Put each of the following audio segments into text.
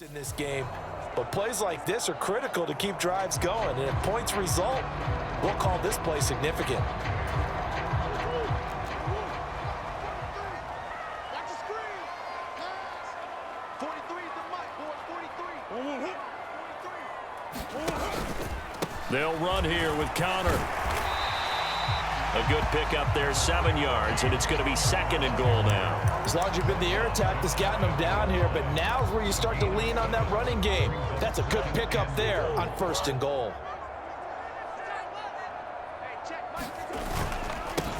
in this game, but plays like this are critical to keep drives going, and if points result, we'll call this play significant. They'll run here with Connor. A good pickup there, 7 yards, and it's going to be 2nd and goal now. As long as you've been the air attack that's gotten them down here, but now's where you start to lean on that running game. That's a good pickup there on 1st and goal.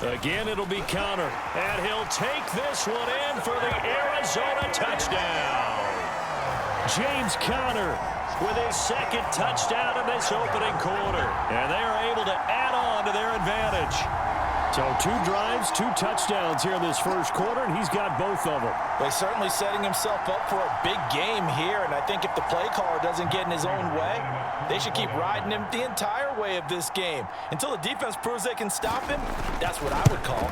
Again, it'll be Connor, and he'll take this one in for the Arizona touchdown. James Conner with his 2nd touchdown in this opening quarter, and they are able to add on to their advantage. So 2 drives, 2 touchdowns here in this 1st quarter, and he's got both of them. Well, he's certainly setting himself up for a big game here, and I think if the play caller doesn't get in his own way, they should keep riding him the entire way of this game. Until the defense proves they can stop him, that's what I would call.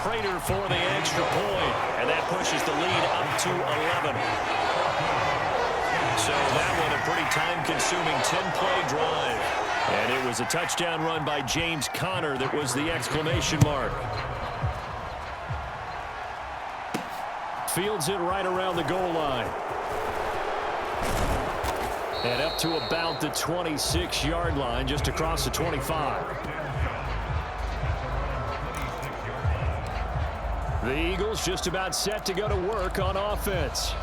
Prater for the extra point, and that pushes the lead up to 11. So that one a pretty time-consuming 10-play drive. And it was a touchdown run by James Conner that was the exclamation mark. Fields it right around the goal line. And up to about the 26-yard line, just across the 25. The Eagles just about set to go to work on offense.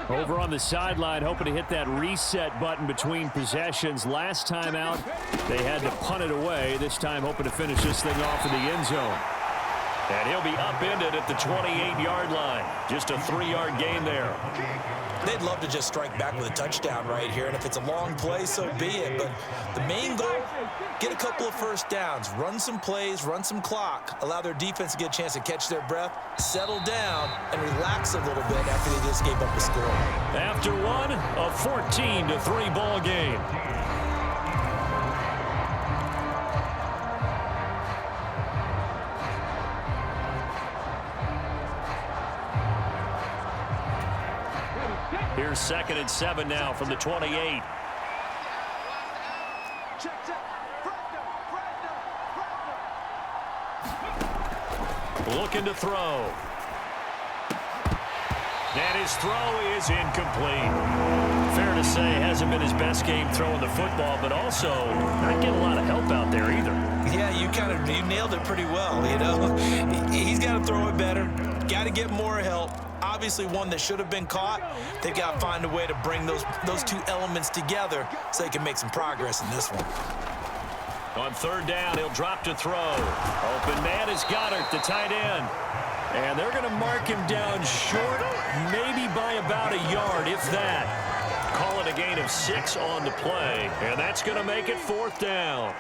Over on the sideline, hoping to hit that reset button between possessions. Last time out, they had to punt it away. This time, hoping to finish this thing off in the end zone. And he'll be upended at the 28-yard line. Just a 3-yard gain there. They'd love to just strike back with a touchdown right here, and if it's a long play, so be it. But the main goal, get a couple of 1st downs, run some plays, run some clock, allow their defense to get a chance to catch their breath, settle down, and relax a little bit after they just gave up the score. After one, a 14-3 ball game. Here's 2nd and 7 now from the 28. Looking to throw. And his throw is incomplete. Fair to say, hasn't been his best game throwing the football, but also not getting a lot of help out there either. Yeah, you nailed it pretty well, you know. He's got to throw it better. Got to get more help. Obviously one that should have been caught. They've got to find a way to bring those 2 elements together so they can make some progress in this one. On 3rd down, he'll drop to throw. Open man is Goddard, the tight end. And they're going to mark him down short, maybe by about a yard, if that. Call it a gain of 6 on the play, and that's going to make it 4th down.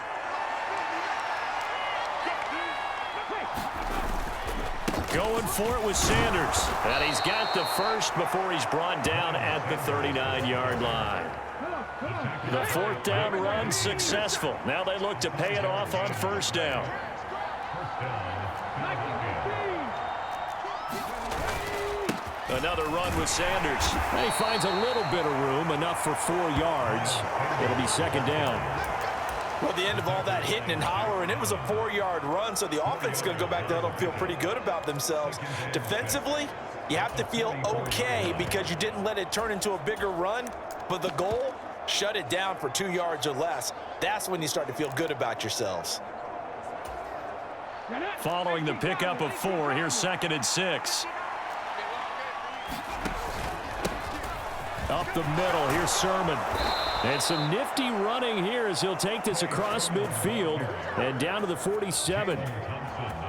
Going for it with Sanders. And he's got the first before he's brought down at the 39-yard line. The 4th down run successful. Now they look to pay it off on 1st down. Another run with Sanders. He finds a little bit of room, enough for 4 yards. It'll be 2nd down. Well, at the end of all that hitting and hollering, it was a 4-yard run, so the offense is going to go back to huddle and feel pretty good about themselves. Defensively, you have to feel okay because you didn't let it turn into a bigger run, but the goal, shut it down for 2 yards or less. That's when you start to feel good about yourselves. Following the pickup of 4, here's 2nd and 6. Up the middle, here's Sermon. And some nifty running here as he'll take this across midfield and down to the 47.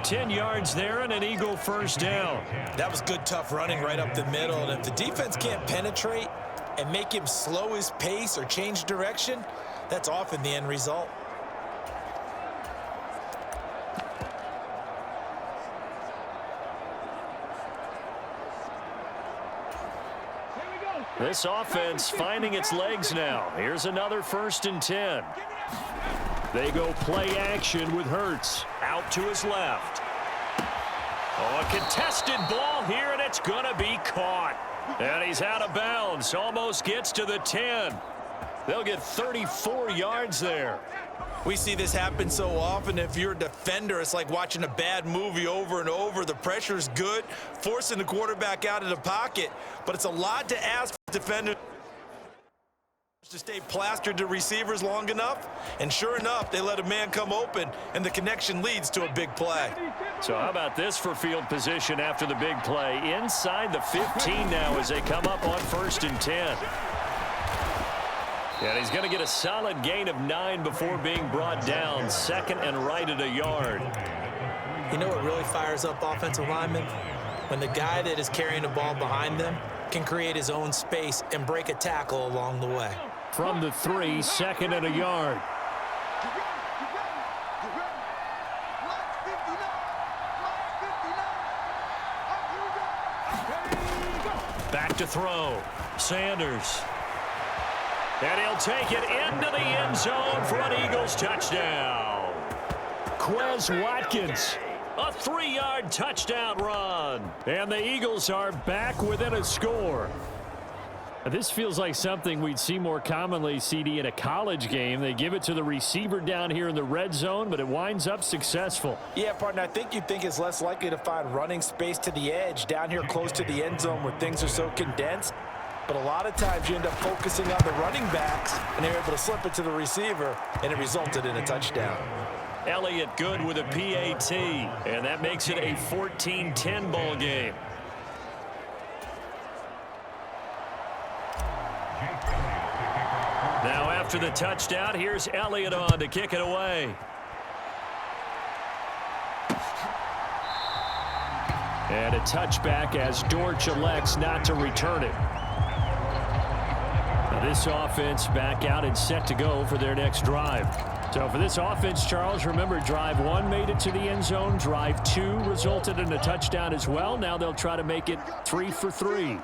10 yards there and an Eagle 1st down. That was good, tough running right up the middle. And if the defense can't penetrate and make him slow his pace or change direction, that's often the end result. This offense finding its legs now. Here's another 1st and 10. They go play action with Hurts. Out to his left. Oh, a contested ball here, and it's going to be caught. And he's out of bounds. Almost gets to the 10. They'll get 34 yards there. We see this happen so often. If you're a defender, it's like watching a bad movie over and over. The pressure's good, forcing the quarterback out of the pocket. But it's a lot to ask for defenders to stay plastered to receivers long enough. And sure enough, they let a man come open, and the connection leads to a big play. So how about this for field position after the big play? Inside the 15 now as they come up on 1st and 10. And he's going to get a solid gain of 9 before being brought down. 2nd and right at a yard. You know what really fires up offensive linemen? When the guy that is carrying the ball behind them can create his own space and break a tackle along the way. From the 3, 2nd and a yard. Back to throw. Sanders. And he'll take it into the end zone for an Eagles touchdown. Quez Watkins, a 3-yard touchdown run. And the Eagles are back within a score. This feels like something we'd see more commonly, CD, in a college game. They give it to the receiver down here in the red zone, but it winds up successful. Yeah, partner, I think you'd think it's less likely to find running space to the edge down here close to the end zone where things are so condensed. But a lot of times you end up focusing on the running backs, and they're able to slip it to the receiver, and it resulted in a touchdown. Elliott good with a PAT, and that makes it a 14-10 ball game. Now after the touchdown, here's Elliott on to kick it away. And a touchback as Dortch elects not to return it. Now this offense back out and set to go for their next drive. So for this offense, Charles, remember, drive 1 made it to the end zone. Drive 2 resulted in a touchdown as well. Now they'll try to make it 3 for 3.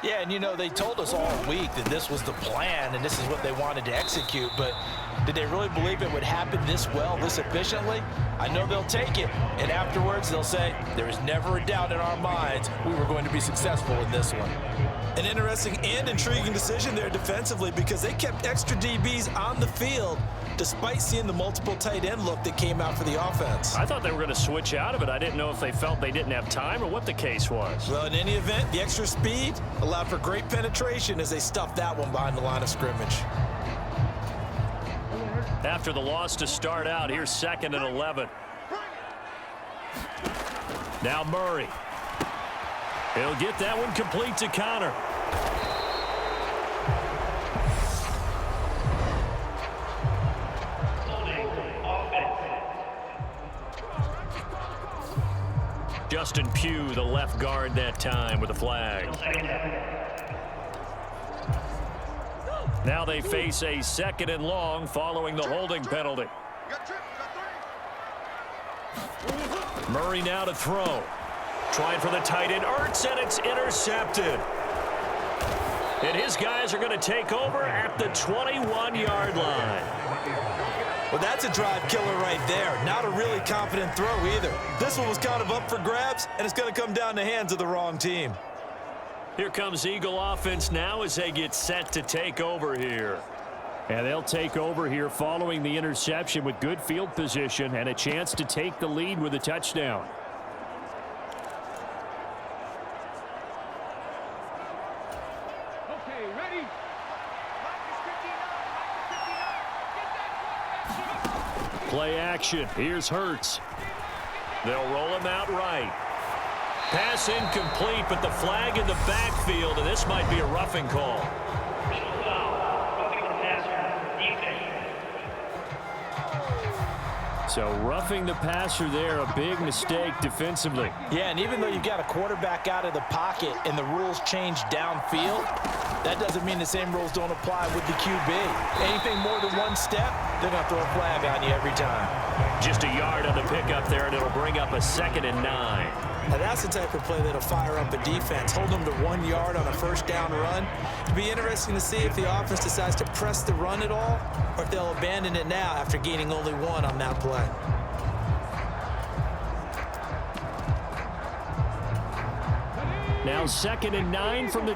Yeah, and you know, they told us all week that this was the plan and this is what they wanted to execute, but did they really believe it would happen this well, this efficiently? I know they'll take it, and afterwards they'll say, there is never a doubt in our minds we were going to be successful in this one. An interesting and intriguing decision there defensively because they kept extra DBs on the field despite seeing the multiple tight end look that came out for the offense. I thought they were going to switch out of it. I didn't know if they felt they didn't have time or what the case was. Well, in any event, the extra speed allowed for great penetration as they stuffed that one behind the line of scrimmage. After the loss to start out, here's 2nd and 11. Now Murray. He'll get that one complete to Connor. Justin Pugh, the left guard that time with a flag. Now they face a 2nd and long following the holding penalty. Murray now to throw. Trying for the tight end, Ertz, and it's intercepted. And his guys are going to take over at the 21-yard line. Well, that's a drive killer right there. Not a really confident throw either. This one was kind of up for grabs, and it's going to come down in the hands of the wrong team. Here comes Eagle offense now as they get set to take over here. And they'll take over here following the interception with good field position and a chance to take the lead with a touchdown. Okay, ready? Play action. Here's Hurts. They'll roll him out right. Pass incomplete, but the flag in the backfield, and this might be a roughing call. So roughing the passer there, a big mistake defensively. Yeah, and even though you've got a quarterback out of the pocket and the rules change downfield, that doesn't mean the same rules don't apply with the QB. Anything more than one step, they're going to throw a flag on you every time. Just a yard on the pickup there, and it'll bring up a 2nd and 9. Now that's the type of play that'll fire up a defense. Hold them to 1 yard on a first down run. It'll be interesting to see if the offense decides to press the run at all or if they'll abandon it now after gaining only 1 on that play. Now 2nd and 9 from the